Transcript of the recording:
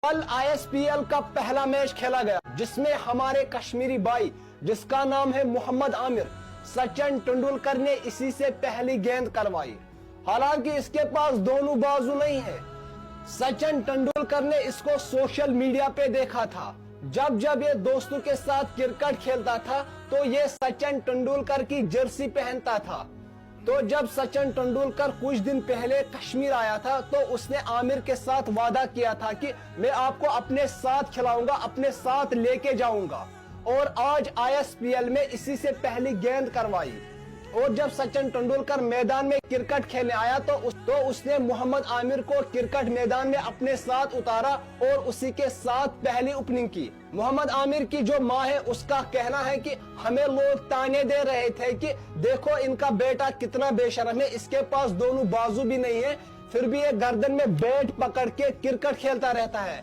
कल ISPL का पहला मैच खेला गया जिसमें हमारे कश्मीरी भाई जिसका नाम है मोहम्मद आमिर, सचिन तेंदुलकर ने इसी से पहली गेंद करवाई। हालांकि इसके पास दोनों बाजू नहीं है। सचिन तेंदुलकर ने इसको सोशल मीडिया पे देखा था। जब जब ये दोस्तों के साथ क्रिकेट खेलता था तो ये सचिन तेंदुलकर की जर्सी पहनता था। तो जब सचिन तेंदुलकर कुछ दिन पहले कश्मीर आया था तो उसने आमिर के साथ वादा किया था कि मैं आपको अपने साथ खिलाऊंगा, अपने साथ लेके जाऊंगा। और आज ISPL में इसी से पहली गेंद करवाई। और जब सचिन तेंदुलकर मैदान में क्रिकेट खेलने आया तो उसने मोहम्मद आमिर को क्रिकेट मैदान में अपने साथ उतारा और उसी के साथ पहली ओपनिंग की। मोहम्मद आमिर की जो मां है उसका कहना है कि हमें लोग ताने दे रहे थे कि देखो इनका बेटा कितना बेशरम है, इसके पास दोनों बाजू भी नहीं है, फिर भी ये गर्दन में बैट पकड़ के क्रिकेट खेलता रहता है।